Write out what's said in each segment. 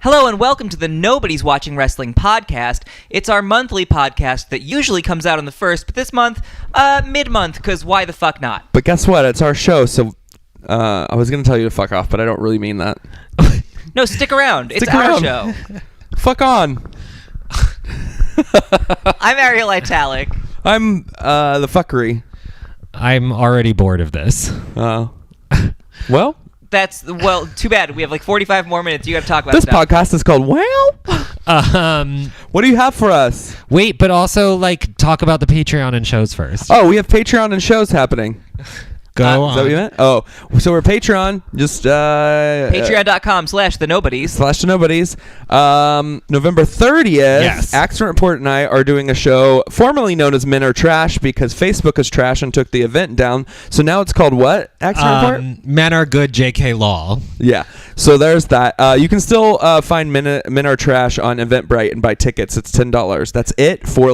Hello and welcome to the Nobody's Watching Wrestling podcast. It's our monthly podcast that usually comes out on the 1st, but this month, mid-month, because why the fuck not? But guess what? It's our show, so I was going to tell you to fuck off, but I don't really mean that. No, stick around. It's our show. Fuck on. I'm Ariel Italic. I'm the fuckery. I'm already bored of this. Well? Too bad. We have like 45 more minutes. You got to talk about this stuff. podcast is called What do you have for us? Wait, but also talk about the Patreon and shows first. Oh, we have Patreon and shows happening. Go on. Is that what you meant? Oh, so we're Patreon. Just Patreon.com/thenobodies. November 30th. Yes. Accident Report and I are doing a show formerly known as Men Are Trash because Facebook is trash and took the event down. So now it's called what? Accident Report? Men Are Good, JK Law. Yeah. So there's that. You can still find Men Are Trash on Eventbrite and buy tickets. It's $10. That's it for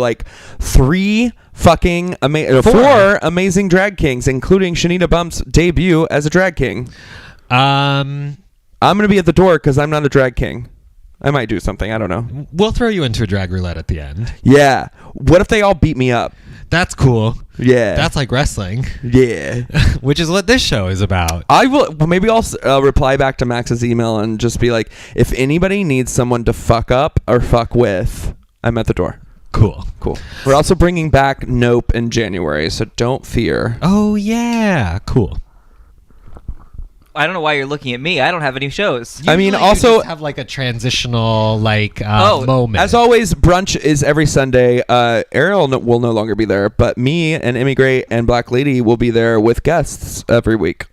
four amazing drag kings, including Shanita Bump's debut as a drag king. I'm going to be at the door because I'm not a drag king. I might do something. I don't know. We'll throw you into a drag roulette at the end. Yeah. What if they all beat me up? That's cool. Yeah. That's like wrestling. Yeah. Which is what this show is about. I will. Maybe I'll reply back to Max's email and just be like, if anybody needs someone to fuck up or fuck with, I'm at the door. Cool. We're also bringing back Nope in January, so don't fear. Oh, yeah. Cool. I don't know why you're looking at me. I don't have any shows. Usually you just have a transitional moment. As always, brunch is every Sunday. Ariel will no longer be there, but me and Emmy Gray and Black Lady will be there with guests every week.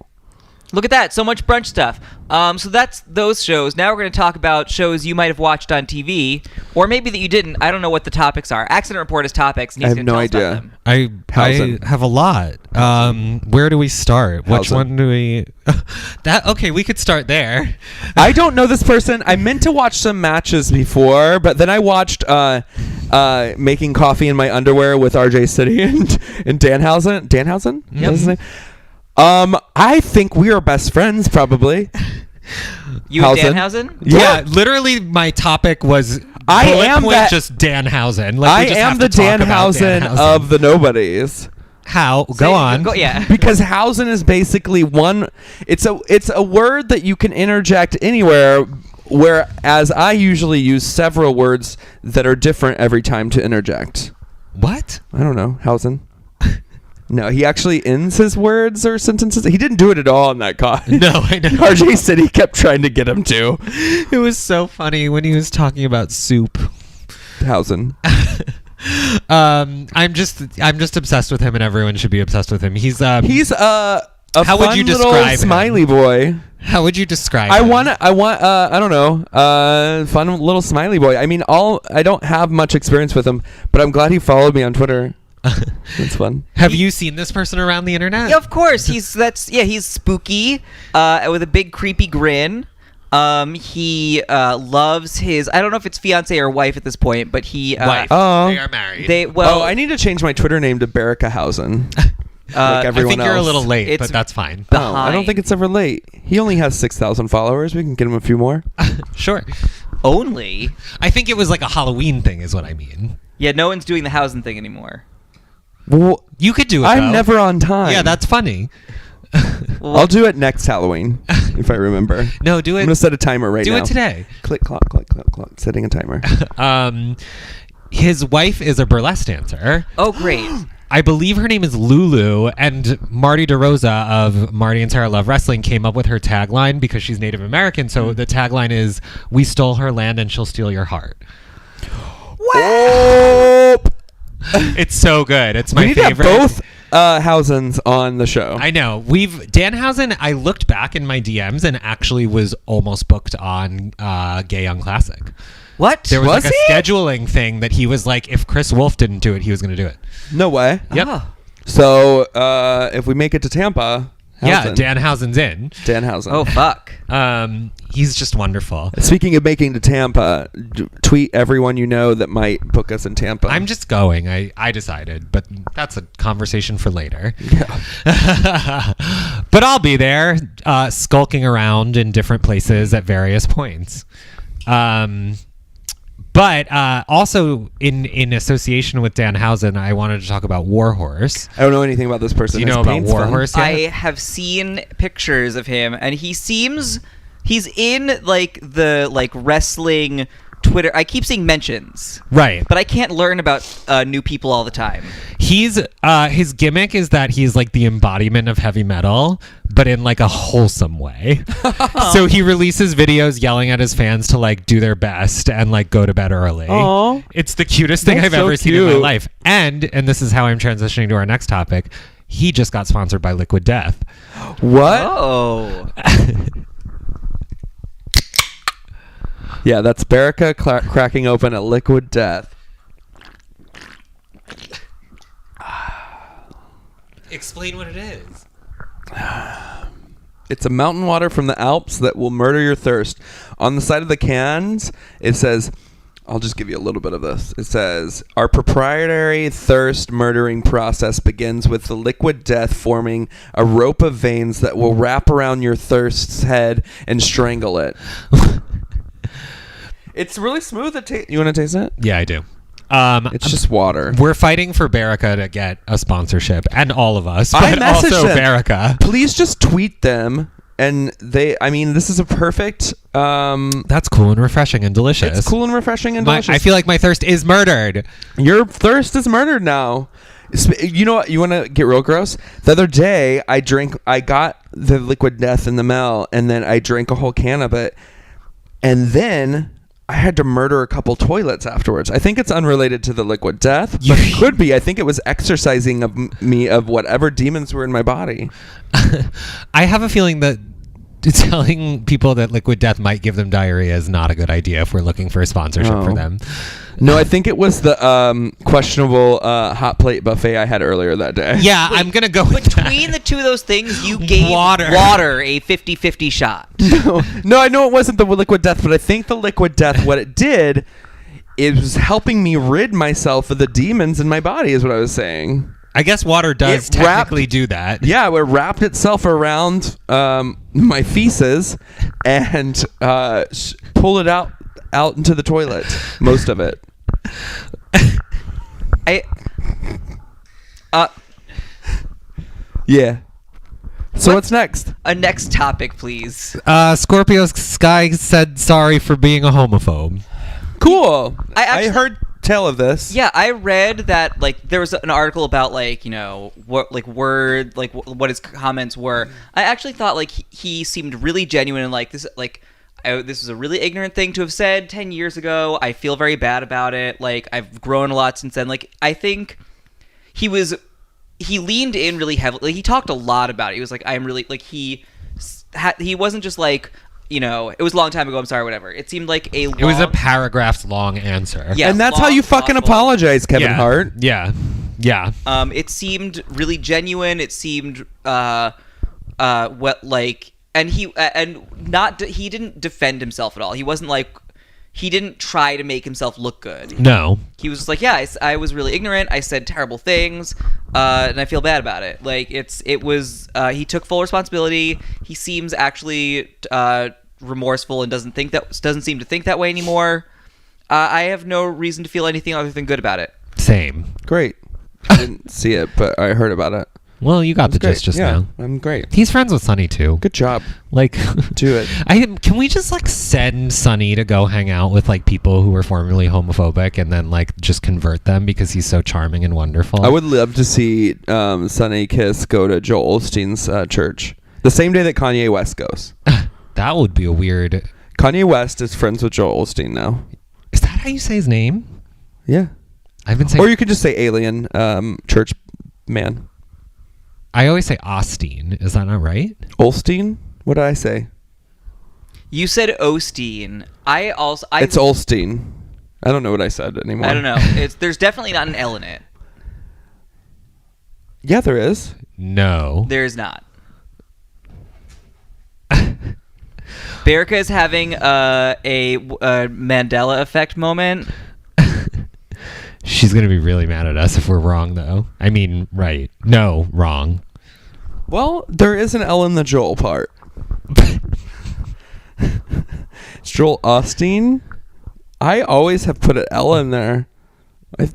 Look at that. So much brunch stuff. So that's those shows. Now we're going to talk about shows you might have watched on TV, or maybe that you didn't. I don't know what the topics are. Accident Report is topics, and he's I have no idea. I have a lot. Where do we start? Which one do we... Okay, we could start there. I don't know this person. I meant to watch some matches before, but then I watched Making Coffee in My Underwear with RJ City and Danhausen. Danhausen? Yep. That's his name. I think we are best friends, probably. You and Danhausen? Yeah, literally my topic was just Danhausen. I am the Danhausen of the Nobodies. How? Go on. Yeah. Because Hausen is basically it's a word that you can interject anywhere, whereas I usually use several words that are different every time to interject. What? I don't know. Hausen. No, he actually ends his words or sentences. He didn't do it at all in that con. No, I know. RJ City kept trying to get him to. It was so funny when he was talking about soup. Hausen. I'm just obsessed with him, and everyone should be obsessed with him. He's a how would you describe smiley boy. How would you describe I him? want I don't know, fun little smiley boy. I mean, I don't have much experience with him, but I'm glad he followed me on Twitter. It's fun. Have you seen this person around the internet? Yeah, of course. He's spooky, with a big creepy grin. He loves his, I don't know if it's fiance or wife at this point, but wife. They are married. I need to change my Twitter name to Barricahausen. Like everyone I think else. You're a little late, but that's fine. No, I don't think it's ever late. He only has 6,000 followers. We can get him a few more. Sure. Only? I think it was like a Halloween thing is what I mean. Yeah, no one's doing the Hausen thing anymore. Well, you could do it, I'm never on time. Yeah, that's funny. I'll do it next Halloween, if I remember. No, do it. I'm going to set a timer right now. Do it today. Click, clock, click, clock, clock. Setting a timer. His wife is a burlesque dancer. Oh, great. I believe her name is Lulu, and Marty DeRosa of Marty and Sarah Love Wrestling came up with her tagline because she's Native American. So the tagline is, "We stole her land and she'll steal your heart." Wow! It's so good. It's my favorite. We need to have both Hausens on the show. I know. Danhausen, I looked back in my DMs and actually was almost booked on Gay Young Classic. What? There was a scheduling thing that he was like, if Chris Wolf didn't do it, he was going to do it. No way. Yep. Oh. So if we make it to Tampa, Yeah, Danhausen's in. Danhausen. Oh, fuck. He's just wonderful. Speaking of making to Tampa, tweet everyone you know that might book us in Tampa. I'm just going. I decided, but that's a conversation for later. Yeah. But I'll be there, skulking around in different places at various points. But also in association with Danhausen, I wanted to talk about Warhorse. I don't know anything about this person. Do you know His about paint's fun. Warhorse yet? I have seen pictures of him, and he's in like the wrestling Twitter. I keep seeing mentions, Right. but I can't learn about new people all the time. He's his gimmick is that he's like the embodiment of heavy metal, but in like a wholesome way. So he releases videos yelling at his fans to like do their best and like go to bed early. Aw. It's the cutest thing That's I've so ever seen in my cute. life. And this is how I'm transitioning to our next topic. He just got sponsored by Liquid Death. What? Oh, Yeah, that's Berica cracking open a Liquid Death. Explain what it is. It's a mountain water from the Alps that will murder your thirst. On the side of the cans, it says, I'll just give you a little bit of this. It says, our proprietary thirst murdering process begins with the liquid death forming a rope of veins that will wrap around your thirst's head and strangle it. It's really smooth. You want to taste it? Yeah, I do. It's just water. We're fighting for Berica to get a sponsorship, and all of us, I but messaged also them. Berica. Please just tweet them. And this is a perfect... That's cool and refreshing and delicious. it's cool and refreshing and delicious. I feel like my thirst is murdered. Your thirst is murdered now. You know what? You want to get real gross? The other day, I got the Liquid Death in the mail, and then I drank a whole can of it. And then I had to murder a couple toilets afterwards. I think it's unrelated to the Liquid Death, but it could be. I think it was exorcising of me of whatever demons were in my body. I have a feeling that telling people that Liquid Death might give them diarrhea is not a good idea if we're looking for a sponsorship for them. No, I think it was the questionable hot plate buffet I had earlier that day. Yeah, I'm going to go with between the two of those things, you gave water a 50-50 shot. No, I know it wasn't the Liquid Death, but I think the Liquid Death, what it did, it was helping me rid myself of the demons in my body, is what I was saying. I guess water does technically do that. Yeah, it wrapped itself around my feces and pulled it out into the toilet, most of it. Yeah. So what's next? A next topic, please. Scorpio Skies said sorry for being a homophobe. Cool. I heard tell of this. Yeah, I read that there was an article about what his comments were. I actually thought he seemed really genuine and this was a really ignorant thing to have said 10 years ago. I feel very bad about it. I've grown a lot since then. I think he leaned in really heavily. He talked a lot about it. He was like, I'm really he wasn't just it was a long time ago. I'm sorry, whatever. It seemed like It was a paragraphs long answer. Yeah, and that's how you fucking thoughtful. apologize, Kevin Hart. Yeah. Yeah. It seemed really genuine. It seemed he didn't defend himself at all. He wasn't he didn't try to make himself look good. No. He was just I was really ignorant. I said terrible things, and I feel bad about it. He took full responsibility. He seems actually remorseful and doesn't seem to think that way anymore. I have no reason to feel anything other than good about it. Same. Great. I didn't see it, but I heard about it. Well, you got the Great. gist just Yeah, now. I'm great. He's friends with Sunny too. Good job. Do it. Can we just sunny Sunny to go hang out with people who were formerly homophobic and then just convert them because he's so charming and wonderful? I would love to see Sunny Kiss go to Joel Osteen's church the same day that Kanye West goes. That would be a weird. Kanye West is friends with Joel Osteen now. Is that how you say his name? Yeah. I've been saying. Or you could just say alien church man. I always say Osteen. Is that not right? Olstein? What did I say? You said Osteen. It's Olstein. I don't know what I said anymore. I don't know. There's definitely not an L in it. Yeah, there is. No. There's not. Berica is having a Mandela effect moment. She's going to be really mad at us if we're wrong, though. I mean, right. No, wrong. Well, there is an L in the Joel part. It's Joel Osteen. I always have put an L in there. I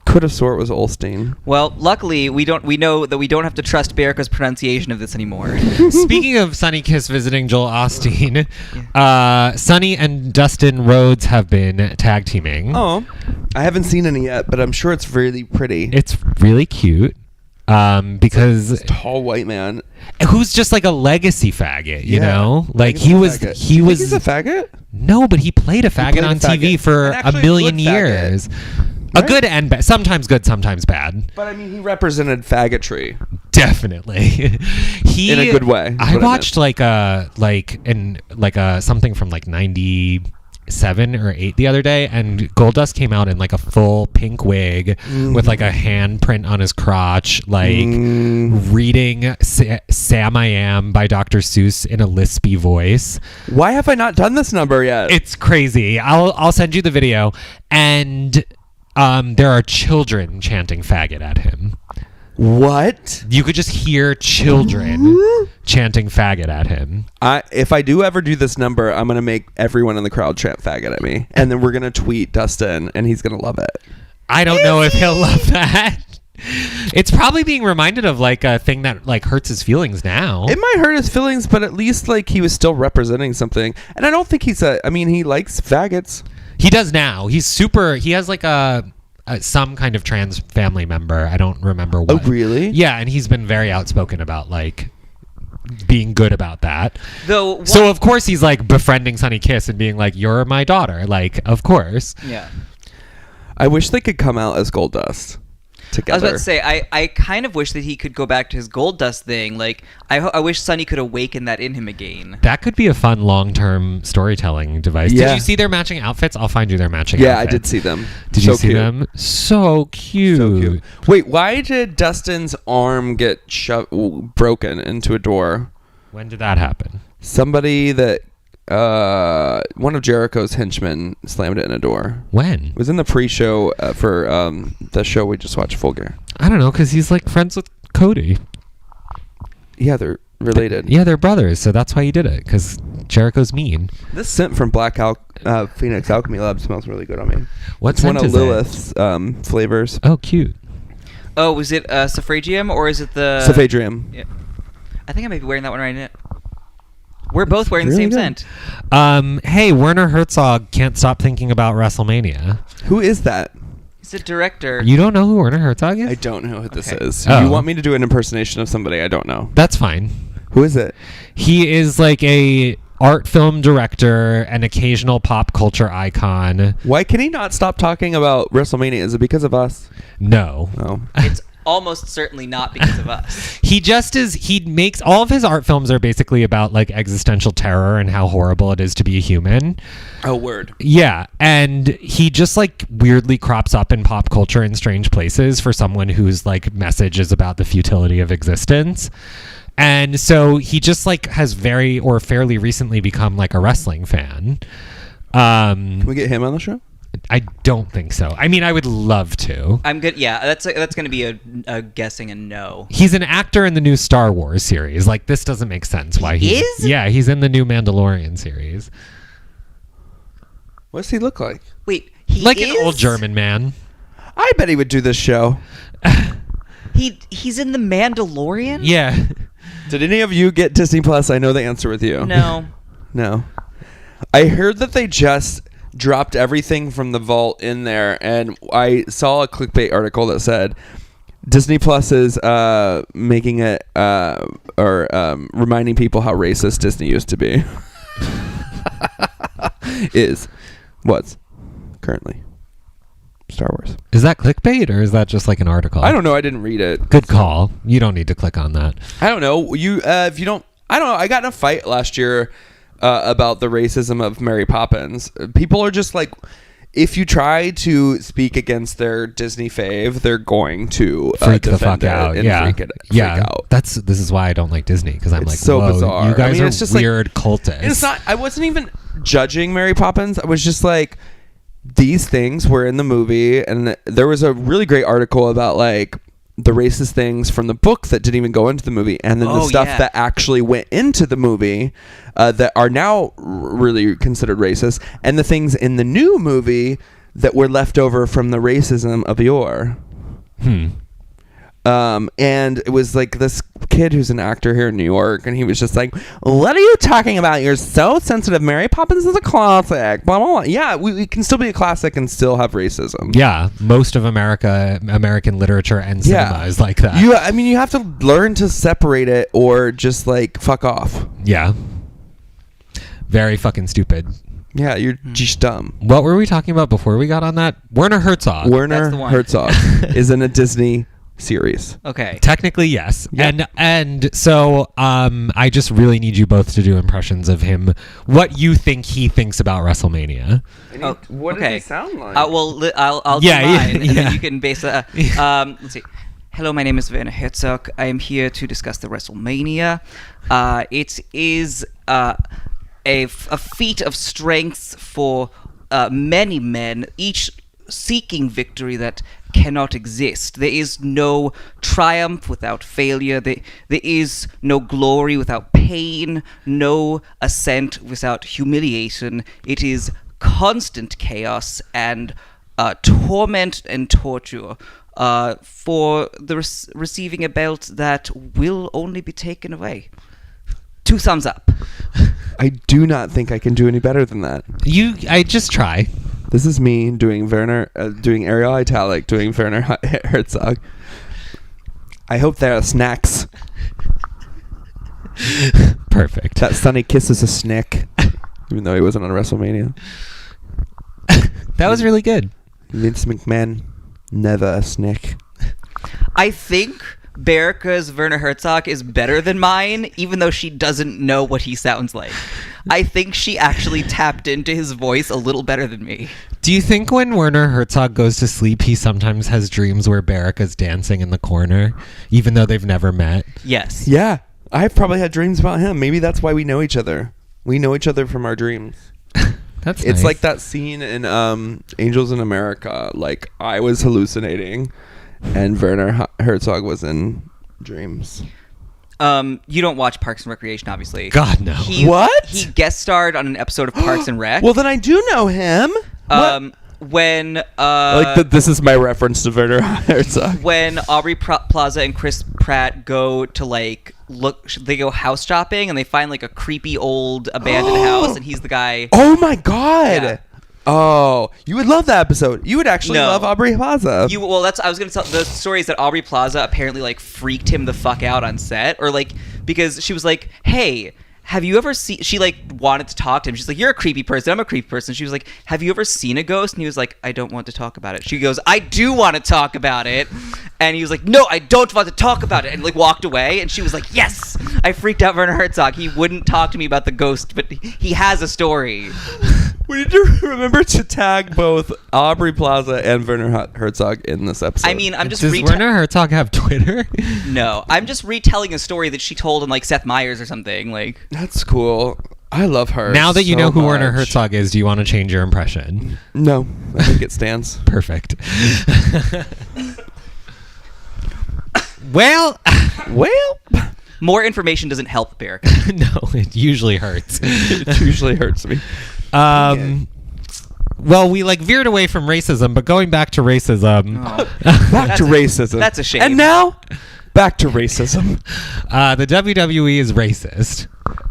could have swore it was Olstein. Well, luckily we know that we don't have to trust Berica's pronunciation of this anymore. Speaking of Sonny Kiss visiting Joel Osteen, Sonny and Dustin Rhodes have been tag teaming. Oh, I haven't seen any yet, but I'm sure it's really pretty. It's really cute. Because This tall white man who's just like a legacy faggot, you know? Like Legacy he was faggot. he You think was he's a faggot? No, but he played a faggot played on a faggot. TV for And a actually million good faggot. years. Right? A good and bad. Sometimes good, sometimes bad. But I mean, he represented faggotry. Definitely. He In a good way, is I what I watched something from like 97 or 8 the other day, and Goldust came out in like a full pink wig with like a handprint on his crotch, like reading Sam I Am by Dr. Seuss in a lispy voice. Why have I not done this number yet? It's crazy. I'll send you the video, and there are children chanting faggot at him. What? You could just hear children chanting faggot at him. If I do ever do this number, I'm gonna make everyone in the crowd chant faggot at me, and then we're gonna tweet Dustin, and he's gonna love it. I don't know if he'll love that. It's probably being reminded of like a thing that like hurts his feelings now. It might hurt his feelings, but at least like he was still representing something. And I don't think he likes faggots. He does now. He has like some kind of trans family member. I don't remember what. Oh, really? Yeah, and he's been very outspoken about like being good about that. So of course he's like befriending Sonny Kiss and being like, "You're my daughter." Like, of course. Yeah. I wish they could come out as Goldust together. I was about to say, I kind of wish that he could go back to his Goldust thing. Like, I wish Sonny could awaken that in him again. That could be a fun long-term storytelling device. Yeah. Did you see their matching outfits? I'll find you their matching Yeah, outfits. I did see them. Did So you see cute. them? So cute. So cute. Wait, why did Dustin's arm get broken into a door? When did that happen? Somebody that one of Jericho's henchmen slammed it in a door. When? It was in the pre-show for the show we just watched, Full Gear. I don't know, because he's like friends with Cody. Yeah, they're related. Yeah, they're brothers, so that's why he did it, because Jericho's mean. This scent from Phoenix Alchemy Lab smells really good on me. What It's scent one of is it? Lilith's flavors. Oh, cute. Oh, was it Suffragium or is it the... Suffragium. Yeah. I think I may be wearing that one right now. We're both wearing Really the same good. scent. Hey, Werner Herzog can't stop thinking about WrestleMania. Who is that? He's a director. You don't know who Werner Herzog is? I don't know who this Okay. is. Oh. You want me to do an impersonation of somebody I don't know? That's fine. Who is it? He is like a art film director, an occasional pop culture icon. Why can he not stop talking about WrestleMania? Is it because of us? No. Oh. It's almost certainly not because of us. He makes all of his art films are basically about like existential terror and how horrible it is to be a human. Oh, word. Yeah, and he just like weirdly crops up in pop culture in strange places for someone whose like message is about the futility of existence. And so he just like has fairly recently become like a wrestling fan. Can we get him on the show? I don't think so. I mean, I would love to. I'm good. Yeah, that's going to be a guessing a no. He's an actor in the new Star Wars series. Like, this doesn't make sense why He he's... is? Yeah, he's in the new Mandalorian series. What does he look like? Wait, he Like is? an old German man. I bet he would do this show. He's in the Mandalorian? Yeah. Did any of you get Disney Plus? I know the answer with you. No. No. I heard that they just dropped everything from the vault in there, and I saw a clickbait article that said Disney Plus is making it reminding people how racist Disney used to be. What's currently Star Wars. Is that clickbait or is that just like an article? I don't know. I didn't read it. Good call. You don't need to click on that. I don't know. If you don't, I don't know. I got in a fight last year about the racism of Mary Poppins. People are just like, if you try to speak against their Disney fave, they're going to Freak the fuck defend it out. and Yeah. freak out. This is why I don't like Disney, because I'm It's like, so whoa, bizarre. you guys I mean, are it's just like- weird cultists. It's not. I wasn't even judging Mary Poppins. I was just like, these things were in the movie, and there was a really great article about like the racist things from the book that didn't even go into the movie, and then the stuff that actually went into the movie that are now really considered racist, and the things in the new movie that were left over from the racism of yore. And it was like this kid who's an actor here in New York, and he was just like, what are you talking about? You're so sensitive. Mary Poppins is a classic. Blah, blah, blah. Yeah, we can still be a classic and still have racism. Yeah, most of American literature and cinema is like that. I mean, you have to learn to separate it or just like fuck off. Yeah. Very fucking stupid. Yeah, you're just dumb. What were we talking about before we got on that? Werner Herzog. Werner Herzog is in a Disney series. Okay. Technically, yes. Yep. And so I just really need you both to do impressions of him. What you think he thinks about WrestleMania. What does he sound like? Well, I'll do mine, and then you can base it. Let's see. Hello, my name is Werner Herzog. I am here to discuss the WrestleMania. It is a feat of strength for many men, each seeking victory that cannot exist. There is no triumph without failure. There is no glory without pain, no ascent without humiliation. It is constant chaos and torment and torture for the receiving a belt that will only be taken away. 2 thumbs up. I do not think I can do any better than that. I just try. This is me doing doing Ariel Italic, doing Werner Herzog. I hope there are snacks. Perfect. That Sonny Kiss is a snack, even though he wasn't on WrestleMania. That was really good. Vince McMahon, never a snack. I think Berica's Werner Herzog is better than mine, even though she doesn't know what he sounds like. I think she actually tapped into his voice a little better than me. Do you think when Werner Herzog goes to sleep, he sometimes has dreams where Berica's dancing in the corner, even though they've never met? Yes. Yeah, I've probably had dreams about him. Maybe that's why we know each other. We know each other from our dreams. It's nice. Like that scene in Angels in America. Like I was hallucinating, and Werner Herzog was in dreams. You don't watch Parks and Recreation, obviously. God, no. What? He guest starred on an episode of Parks and Rec. Well, then I do know him. When this is my reference to Werner Herzog. When Aubrey Plaza and Chris Pratt go to they go house shopping and they find like a creepy old abandoned house, and he's the guy. Oh my god. Yeah. Oh, you would love that episode. You would actually love Aubrey Plaza. I was gonna tell the story is that Aubrey Plaza apparently like freaked him the fuck out on set, or like because she was like, hey, have you ever seen, she like wanted to talk to him. She's like, you're a creepy person. I'm a creepy person. She was like, have you ever seen a ghost? And he was like, I don't want to talk about it. She goes, I do want to talk about it. And he was like, no, I don't want to talk about it. And like walked away. And she was like, yes, I freaked out Werner Herzog. He wouldn't talk to me about the ghost, but he has a story. We need to remember to tag both Aubrey Plaza and Werner Herzog in this episode. I mean, Does Werner Herzog have Twitter? No, I'm just retelling a story that she told on like Seth Meyers or something. Like that's cool. I love her. Now that you know who much. Werner Herzog is, do you want to change your impression? No, I think it stands. Perfect. Well, more information doesn't help, Beric. No, it usually hurts. It usually hurts me. Well, we like veered away from racism, but going back to racism. Back to racism. That's a shame. And now, back to racism. The WWE is racist.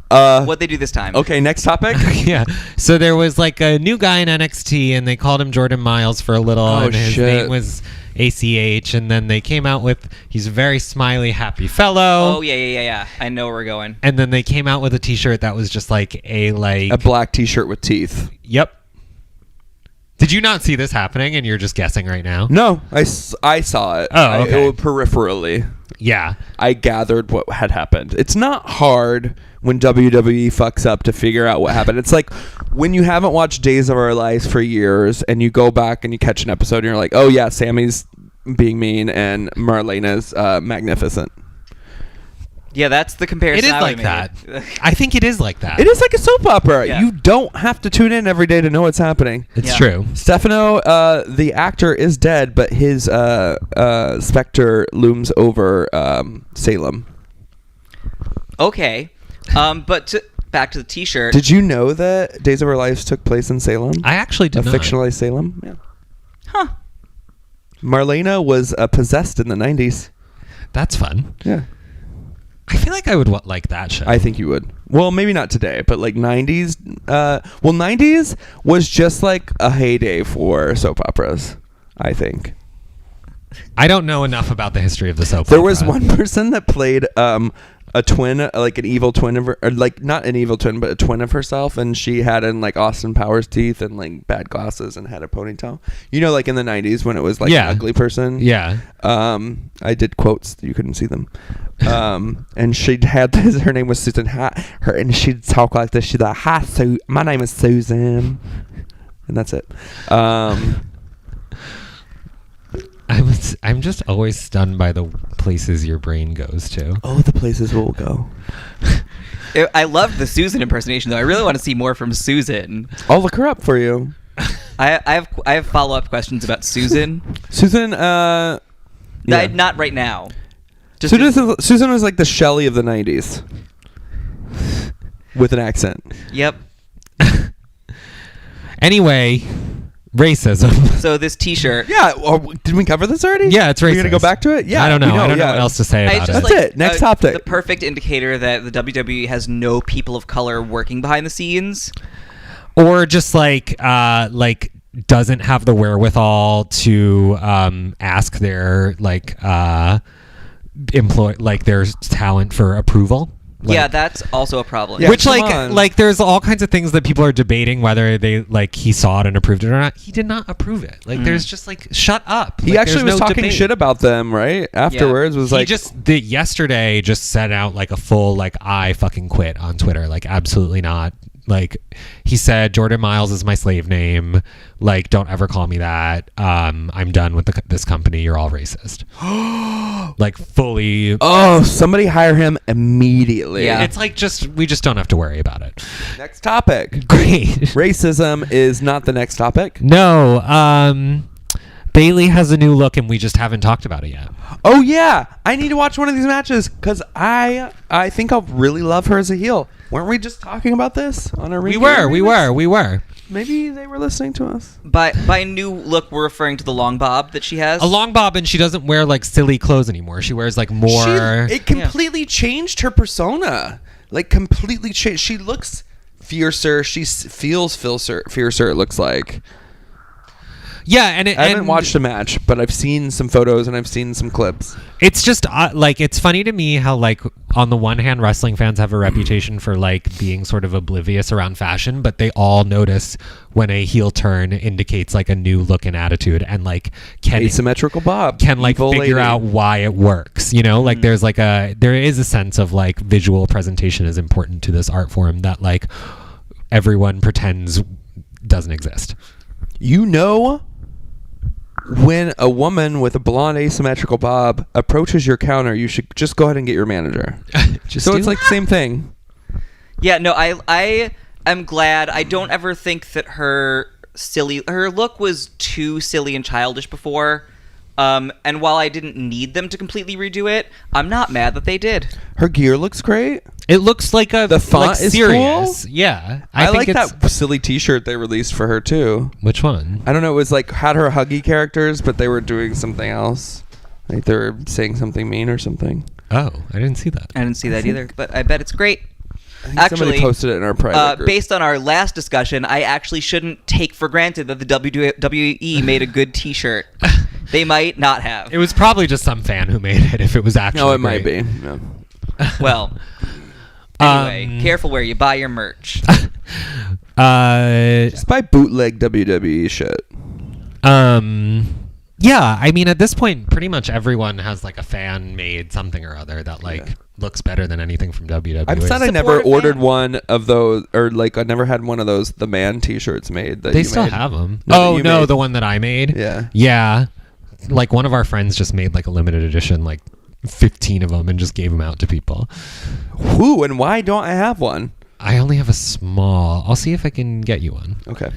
What'd they do this time? Okay, next topic. Yeah. So there was like a new guy in NXT, and they called him Jordan Miles for a little, and his name was ACH, and then they came out with he's a very smiley, happy fellow. Oh yeah. I know where we're going. And then they came out with a T-shirt that was just like a black T-shirt with teeth. Yep. Did you not see this happening, and you're just guessing right now? No, I saw it. Oh, okay. Peripherally. Yeah. I gathered what had happened. It's not hard when WWE fucks up to figure out what happened. It's like when you haven't watched Days of Our Lives for years and you go back and you catch an episode and you're like, oh yeah, Sammy's being mean and Marlena's magnificent. Yeah, that's the comparison. It is I like made. that. I think it is like that. It is like a soap opera. Yeah. You don't have to tune in every day to know what's happening. It's Yeah. true. Stefano, the actor, is dead, but his specter looms over Salem. Okay, but back to the T-shirt. Did you know that Days of Our Lives took place in Salem? I actually A did not. fictionalized Salem? Yeah. Huh. Marlena was possessed in the 90s. That's fun. Yeah. I feel like I would like that show. I think you would. Well, maybe not today, but like 90s. 90s was just like a heyday for soap operas, I think. I don't know enough about the history of the soap There opera. was one person that played a twin, like an evil twin of her, or like not an evil twin, but a twin of herself, and she had in like Austin Powers teeth and like bad glasses and had a ponytail. You know, like in the 90s when it was like Yeah. an ugly person. Yeah. I did quotes, you couldn't see them. And she had this, her name was Susan. And she'd talk like this. She'd like, "Hi, my name is Susan," and that's it. I'm just always stunned by the places your brain goes to. Oh, the places we'll go. I love the Susan impersonation, though. I really want to see more from Susan. I'll look her up for you. I have follow-up questions about Susan. Susan. Yeah. Not right now. Just Susan was like the Shelley of the 90s. With an accent. Yep. Anyway, racism. So this T-shirt. Yeah. Did we cover this already? Yeah, it's racist. We're going to go back to it? Yeah. I don't know. we I don't know yeah. what else to say It's about just it. That's it. Next topic. The perfect indicator that the WWE has no people of color working behind the scenes. Or just like doesn't have the wherewithal to ask their employ their talent for approval. Yeah, that's also a problem. Yeah, Which come on. there's all kinds of things that people are debating whether they he saw it and approved it or not. He did not approve it. There's just shut up. He actually was talking shit about them, right? Afterwards was He like, yesterday just sent out a full I fucking quit on Twitter. Absolutely not. He said Jordan Miles is my slave name. Don't ever call me that. I'm done with this company. You're all racist. Fully. oh, somebody hire him immediately. Yeah. It's we just don't have to worry about it. Next topic. Great. Racism is not the next topic. No. Bailey has a new look and we just haven't talked about it yet. Oh yeah, I need to watch one of these matches because I think I'll really love her as a heel. Weren't we just talking about this on our? We were. Maybe they were listening to us. By new look, we're referring to the long bob that she has. A long bob, and she doesn't wear silly clothes anymore. She wears more. It completely changed her persona. Completely changed. She looks fiercer. She feels fiercer. It looks like. Yeah, and I haven't watched a match, but I've seen some photos and I've seen some clips. It's just it's funny to me how on the one hand wrestling fans have a reputation for being sort of oblivious around fashion, but they all notice when a heel turn indicates a new look and attitude, and can Asymmetrical bob can evil figure lady. out why it works. There's there is a sense of visual presentation is important to this art form that everyone pretends doesn't exist. When a woman with a blonde asymmetrical bob approaches your counter, you should just go ahead and get your manager. It's the same thing. Yeah, no, I am glad. I don't ever think that her look was too silly and childish before. And while I didn't need them to completely redo it, I'm not mad that they did. Her gear looks great. It looks the font is serious. cool. Yeah, I think like that silly T-shirt they released for her too. Which one? I don't know. It was had her huggy characters, but they were doing something else. They were saying something mean or something. Oh, I didn't see that. I didn't see that either, but I bet it's great. I think somebody posted it in our private group. Based on our last discussion, I actually shouldn't take for granted that the WWE made a good T-shirt. They might not have. It was probably just some fan who made it. If it was actually, No, it great. might be. No. Well, anyway, careful where you buy your merch. Just buy bootleg WWE shit. Yeah, I mean, at this point, pretty much everyone has a fan made something or other that looks better than anything from WWE. I'm sad I never ordered one of those, or I never had one of those The Man T-shirts made. That they you still made. have them. No, that you made. The one that I made. Yeah. Yeah, one of our friends just made a limited edition 15 of them and just gave them out to people. Who and why don't I have one? I only have a small. I'll see if I can get you one. Okay.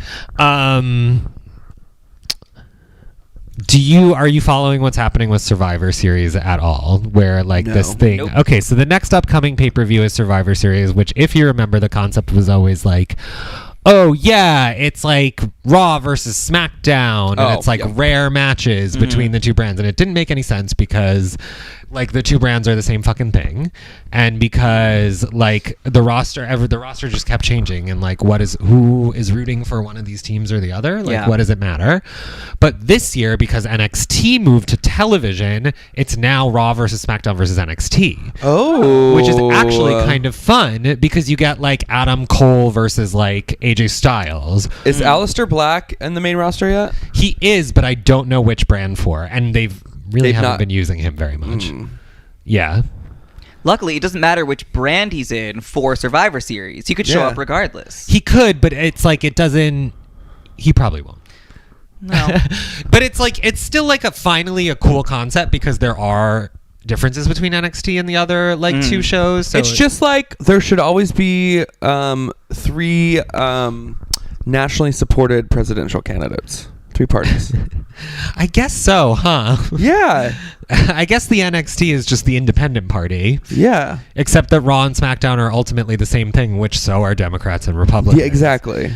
Are you following what's happening with Survivor Series at all? Where like No. this thing. Nope. Okay, so the next upcoming pay-per-view is Survivor Series, which if you remember, the concept was always like, oh yeah, it's like Raw versus SmackDown, and it's like rare matches between the two brands, and it didn't make any sense because like the two brands are the same fucking thing, and because like the roster just kept changing, and like who is rooting for one of these teams or the other? Like what does it matter? But this year, because NXT moved to television, it's now Raw versus SmackDown versus NXT. Oh, Which is actually kind of fun because you get like Adam Cole versus like AJ Styles. Is Aleister Black in the main roster yet? He is, but I don't know which brand for, and they've haven't not been using him very much. Yeah. Luckily, it doesn't matter which brand he's in for Survivor Series. He could show Yeah. up regardless. He could, but it's like it doesn't. He probably won't. No. But it's like it's still like finally a cool concept because there are differences between NXT and the other like two shows. So It's just like there should always be 3 nationally supported presidential candidates. 3 parties. I guess so, huh? Yeah. I guess the NXT is just the independent party. Yeah. Except that Raw and SmackDown are ultimately the same thing, which so are Democrats and Republicans. Yeah, exactly.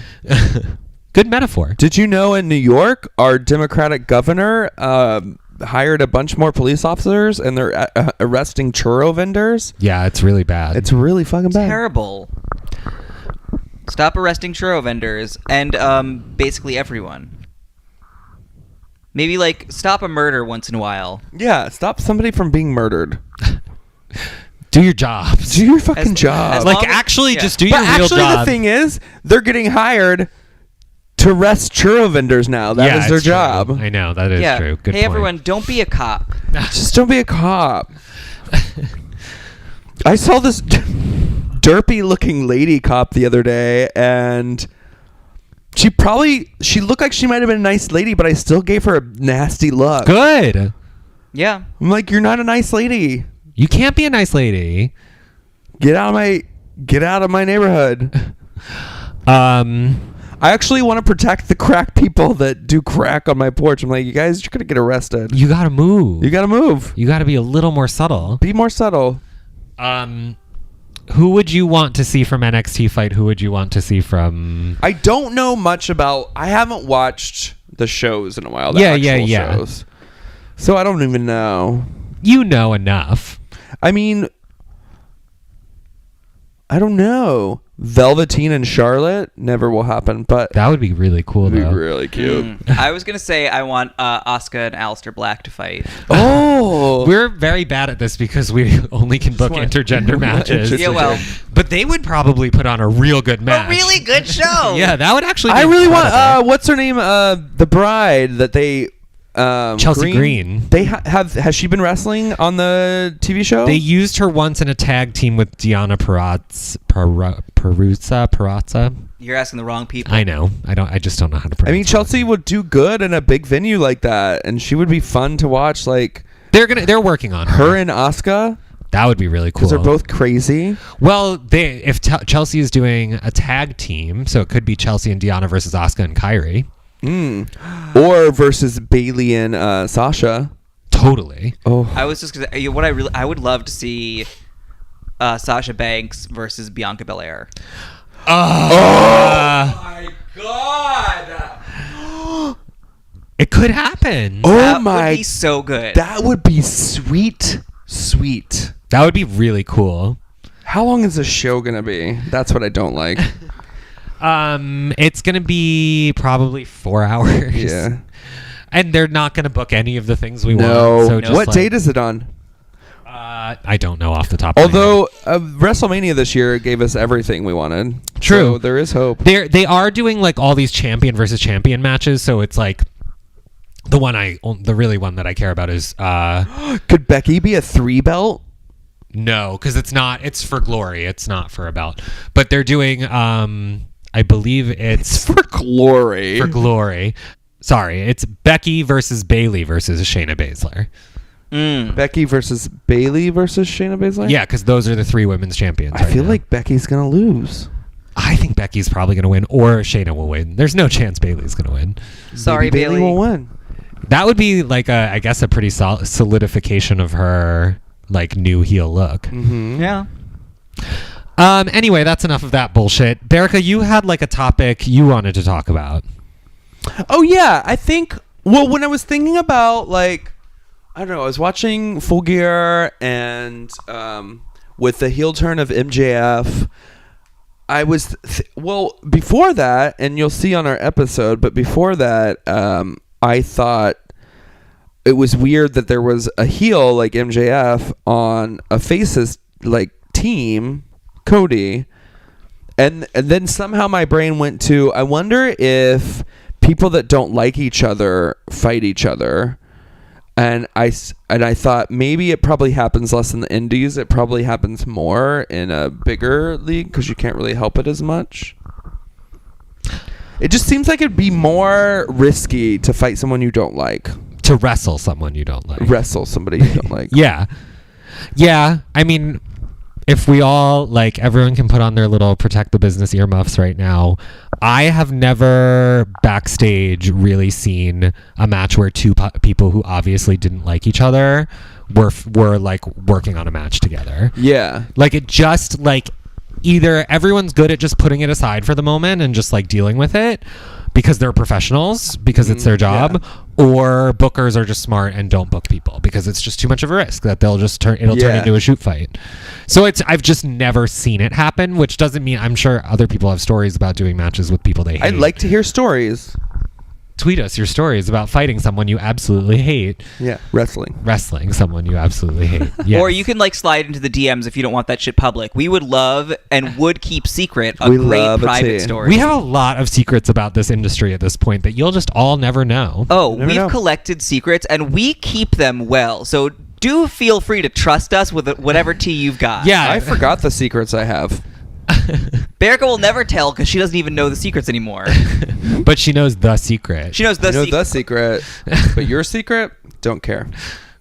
Good metaphor. Did you know in New York, our Democratic governor hired a bunch more police officers and they're arresting churro vendors? Yeah, it's really bad. It's really fucking bad. Terrible. Stop arresting churro vendors and basically everyone. Maybe like stop a murder once in a while. Yeah, stop somebody from being murdered. Do your jobs. Do your fucking job. as Like long as- actually yeah. just do But your real actually, job. the thing is, they're getting hired to arrest churro vendors now. That is their it's true. job. I know, that is Yeah. true. Good hey point. everyone, don't be a cop. Just don't be a cop. I saw this derpy looking lady cop the other day, and she looked like she might have been a nice lady, but I still gave her a nasty look. Good. Yeah. I'm like, you're not a nice lady. You can't be a nice lady. Get out of my neighborhood. I actually want to protect the crack people that do crack on my porch. I'm like, you guys, you're gonna get arrested. You gotta move. You gotta move. You gotta be a little more subtle. Be more subtle. Who would you want to see from NXT fight? Who would you want to see from? I don't know much about. I haven't watched the shows in a while. Yeah. Shows. So I don't even know. You know enough. I mean, I don't know. Velveteen and Charlotte never will happen, but That would be really cool, it'd be though. really cute. I was gonna say I want Asuka and Aleister Black to fight. Oh, We're very bad at this because we only can book intergender matches. Yeah, well, But they would probably put on a real good match. a really good show. Yeah, that would actually be I really incredible. want. What's her name? The bride that they. Chelsea Green. They has she been wrestling on the TV show? They used her once in a tag team with Deanna Perazza. You're asking the wrong people. I know. I just don't know how to pronounce I mean, it. Chelsea would do good in a big venue like that, and she would be fun to watch. Like They're working on her and Asuka, That would be really cool. because they're both crazy. Well, if Chelsea is doing a tag team, so it could be Chelsea and Deanna versus Asuka and Kyrie. Or versus Bailey and Sasha. Totally. Oh, I was just gonna. I would love to see Sasha Banks versus Bianca Belair. my God! It could happen. Oh That my! would be so good. That would be sweet. That would be really cool. How long is this show gonna be? That's what I don't like. It's gonna be probably 4 hours. Yeah. And they're not gonna book any of the things we No. want. So just What like, date is it on? I don't know off the top. of my head. Although WrestleMania this year gave us everything we wanted. True. So there is hope. they are doing like all these champion versus champion matches, so it's like the really one that I care about is Could Becky be a 3-belt? no, because it's for glory, it's not for a belt. But they're doing I believe it's For glory. for glory. Sorry, it's Becky versus Bailey versus Shayna Baszler. Becky versus Bailey versus Shayna Baszler. Yeah, because those are the 3 women's champions. I feel like Becky's gonna lose. I think Becky's probably going to win, or Shayna will win. There's no chance Bailey's going to win. Sorry, Maybe Bailey will win. That would be like I guess a pretty solidification of her like new heel look. Mm-hmm. Yeah. Anyway, that's enough of that bullshit. Berica, you had like a topic you wanted to talk about. Oh yeah, I think. Well, when I was thinking about like, I don't know, I was watching Full Gear and with the heel turn of MJF. I was before that, and you'll see on our episode, but before that, I thought it was weird that there was a heel like MJF on a faces like team, Cody, and then somehow my brain went to, I wonder if people that don't like each other fight each other. And I thought maybe it probably happens less in the indies. It probably happens more in a bigger league because you can't really help it as much. It just seems like it'd be more risky to fight someone you don't like. To wrestle someone you don't like. Wrestle somebody you don't like. Yeah. I mean, if we all, like, everyone can put on their little protect the business earmuffs right now. I have never backstage really seen a match where 2 people who obviously didn't like each other were like working on a match together. Yeah. Like, it just like either everyone's good at just putting it aside for the moment and just like dealing with it because they're professionals, because it's their job, or bookers are just smart and don't book people because it's just too much of a risk that they'll just turn into a shoot fight. So I've just never seen it happen, which doesn't mean, I'm sure other people have stories about doing matches with people they hate. I'd like to hear stories. Tweet us your stories about fighting someone you absolutely hate. Yeah, wrestling someone you absolutely hate. Yes. Or you can like slide into the DMs if you don't want that shit public. We would love and would keep secret a great private story. We have a lot of secrets about this industry at this point that you'll just all never know. Oh, we've collected secrets and we keep them well. So do feel free to trust us with whatever tea you've got. Yeah. I forgot the secrets I have. Berica will never tell because she doesn't even know the secrets anymore. But she knows the secret. She knows the secret. But your secret, don't care.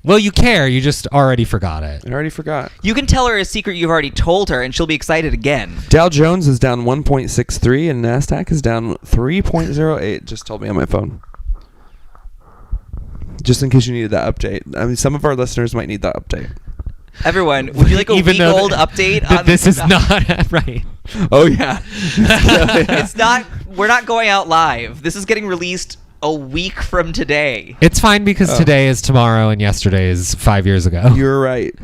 Well, you care. You just already forgot it. I already forgot. You can tell her a secret you've already told her and she'll be excited again. Dow Jones is down 1.63 and NASDAQ is down 3.08. Just told me on my phone. Just in case you needed that update. I mean, some of our listeners might need that update. Everyone, would you like a week-old update on this? Is not right. Oh yeah. It's not. We're not going out live. This is getting released a week from today. It's fine because today is tomorrow and yesterday is 5 years ago. You're right.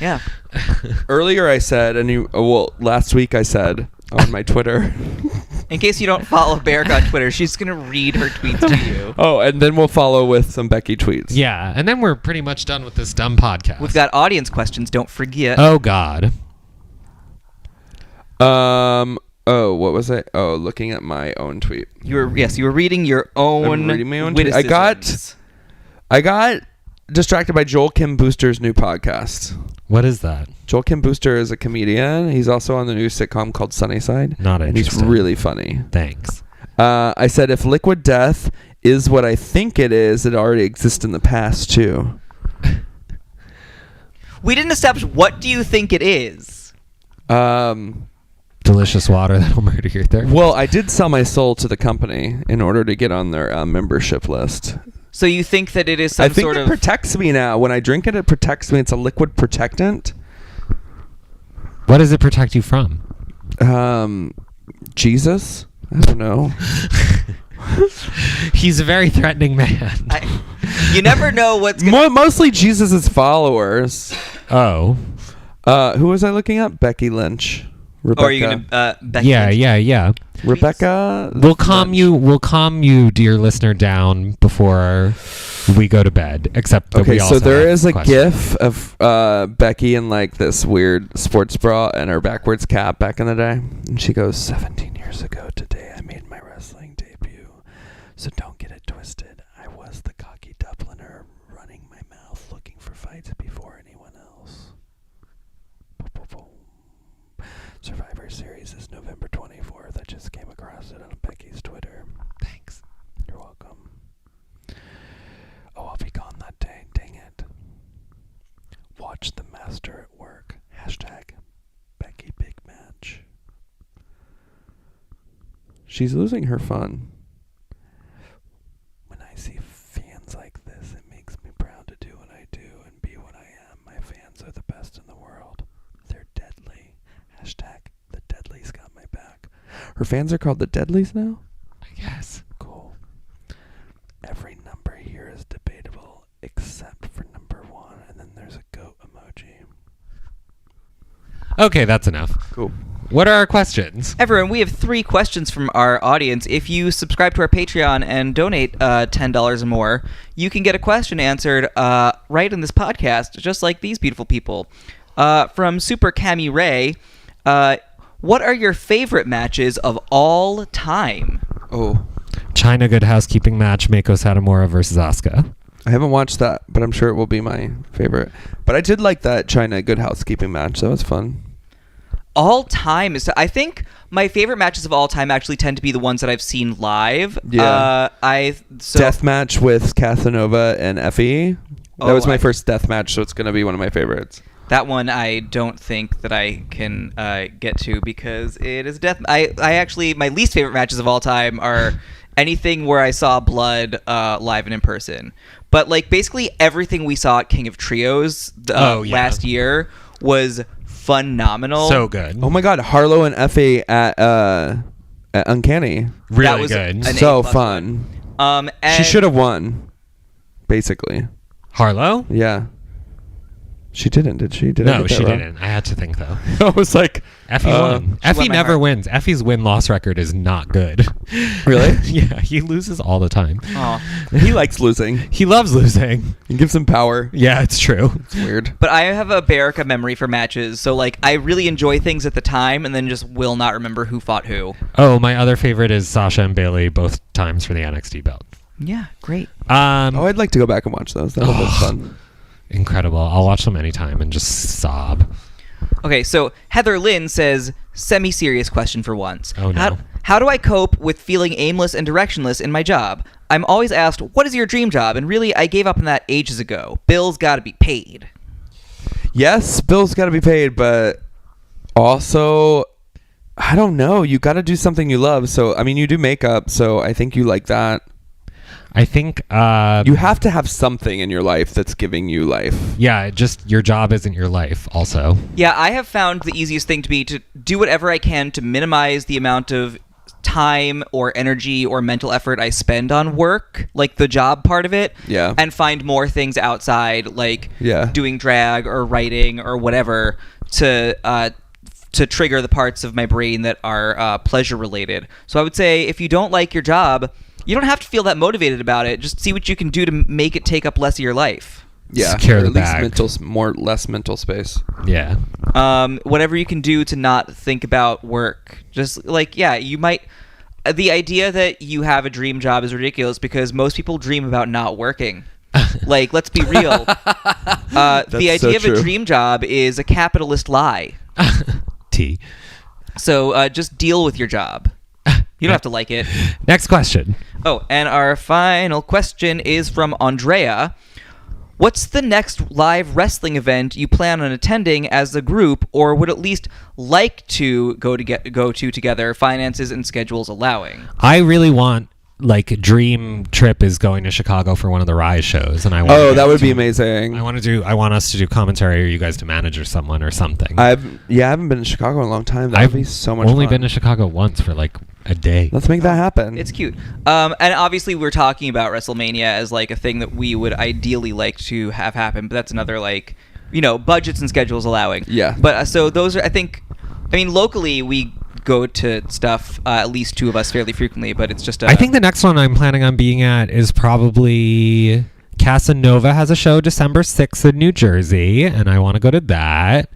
Yeah. Earlier I said, last week I said on my Twitter. In case you don't follow Berica on Twitter, she's going to read her tweets to you. Oh, and then we'll follow with some Becky tweets. Yeah, and then we're pretty much done with this dumb podcast. We've got audience questions, don't forget. Oh, God. What was it? Oh, looking at my own tweet. You were reading your own. I'm reading my own tweet. I got distracted by Joel Kim Booster's new podcast. What is that? Joel Kim Booster is a comedian. He's also on the new sitcom called Sunnyside. Not interested. And he's really funny. Thanks. I said, if liquid death is what I think it is, it already exists in the past too. We didn't establish what do you think it is. Delicious water that'll murder your thirst. Well, I did sell my soul to the company in order to get on their membership list. So you think that it is some sort of... I think it protects me now. When I drink it, it protects me. It's a liquid protectant. What does it protect you from? Jesus? I don't know. He's a very threatening man. You never know what's Mostly Jesus' followers. Oh. Who was I looking at? Becky Lynch. Rebecca. Or are you gonna Becky? Yeah. Rebecca. We'll calm you, dear listener, down before we go to bed. Except that we also so there is a questions. GIF of Becky in like this weird sports bra and her backwards cap back in the day, and she goes, 17 years ago today, I made my wrestling debut. So don't get it twisted. I was the cocky Dubliner running my mouth looking for fights before anyone else. Survivor Series is November 24th. I just came across it on Becky's Twitter. Thanks. You're welcome. Oh, I'll be gone that day. Dang it. She's losing her fun. When I see fans like this, it makes me proud to do what I do and be what I am. My fans are the best in the world. They're deadly. Hashtag the Deadlies got my back. Her fans are called the Deadlies now? I guess. Cool. Every number here is debatable except for number 1, and then there's a goat emoji. Okay, that's enough. Cool. What are our questions? Everyone, we have 3 questions from our audience. If you subscribe to our Patreon and donate $10 or more, you can get a question answered right in this podcast, just like these beautiful people. From Super Cami Ray, what are your favorite matches of all time? Oh, China Good Housekeeping match, Mako Satomura versus Asuka. I haven't watched that, but I'm sure it will be my favorite. But I did like that China Good Housekeeping match. That was fun. All time is. I think my favorite matches of all time actually tend to be the ones that I've seen live. Yeah. Death match with Casanova and Effie. That was my first death match, so it's going to be one of my favorites. That one I don't think that I can get to because it is death. I actually, my least favorite matches of all time are anything where I saw blood live and in person. But like basically everything we saw at King of Trios last year was phenomenal. So good. Oh my God, Harlow and Effie at Uncanny. Really that was good. So fun. And She should have won, basically. Harlow? Yeah. She didn't, did she? No, she didn't. I had to think, though. I was like... Effie won. Effie won my never heart. wins. Effie's win-loss record is not good. Really? Yeah, he loses all the time. Aw. He likes losing. He loves losing. It gives him power. Yeah, it's true. It's weird. But I have a Barrica memory for matches, so like I really enjoy things at the time and then just will not remember who fought who. Oh, my other favorite is Sasha and Bailey, both times for the NXT belt. Yeah, great. I'd like to go back and watch those. That was fun. Incredible. I'll watch them anytime and just sob. Okay, so Heather Lynn says, semi-serious question for once. Oh, no. How do I cope with feeling aimless and directionless in my job? I'm always asked, what is your dream job? And really, I gave up on that ages ago. Bills gotta be paid. Yes, bills got to be paid, but also, I don't know. You got to do something you love. So, I mean, you do makeup, so I think you like that. I think... You have to have something in your life that's giving you life. Yeah, just your job isn't your life, also. Yeah, I have found the easiest thing to be to do whatever I can to minimize the amount of time or energy or mental effort I spend on work, like the job part of it, Yeah. and find more things outside, like Yeah. doing drag or writing or whatever to trigger the parts of my brain that are pleasure related. So I would say if you don't like your job, you don't have to feel that motivated about it. Just see what you can do to make it take up less of your life. Yeah, Secure or the at least bag. less mental space. Yeah. Whatever you can do to not think about work. Just like, yeah, you might... The idea that you have a dream job is ridiculous because most people dream about not working. Like, let's be real. The idea so of a true. dream job is a capitalist lie. T. So just deal with your job. You don't have to like it. Next question. Oh, and our final question is from Andrea. What's the next live wrestling event you plan on attending as a group, or would at least like to go to together, finances and schedules allowing? I really want, like, dream trip is going to Chicago for one of the Rise shows, and I want. Oh, that would be amazing. I want us to do commentary, or you guys to manage or someone or something. I haven't been to Chicago in a long time. That would be so much only fun. been to Chicago once for like a day. Let's make that happen. It's cute. And obviously we're talking about WrestleMania as like a thing that we would ideally like to have happen, but that's another like, budgets and schedules allowing. Yeah. But so those are, locally we go to stuff, at least 2 of us fairly frequently, but it's just I think the next one I'm planning on being at is probably Casanova has a show December 6th in New Jersey, and I want to go to that.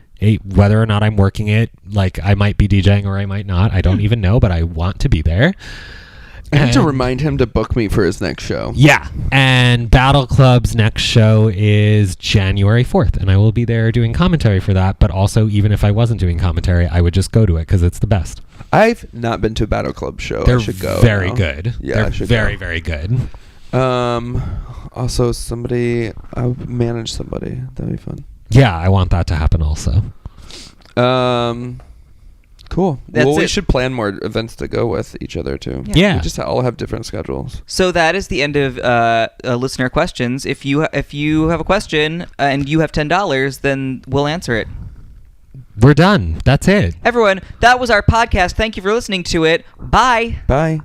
Whether or not I'm working it, like I might be DJing or I might not. I don't even know, but I want to be there. I need to remind him to book me for his next show. Yeah. And Battle Club's next show is January 4th, and I will be there doing commentary for that. But also, even if I wasn't doing commentary, I would just go to it because it's the best. I've not been to a Battle Club show. They're I should go. very now. good. Yeah, They're I should very, go. very good. Also, I'll manage somebody. That'd be fun. Yeah, I want that to happen also. Cool. That's We it. should plan more events to go with each other too. Yeah. We just all have different schedules. So that is the end of listener questions. If you have a question and you have $10, then we'll answer it. We're done. That's it. Everyone, that was our podcast. Thank you for listening to it. Bye. Bye.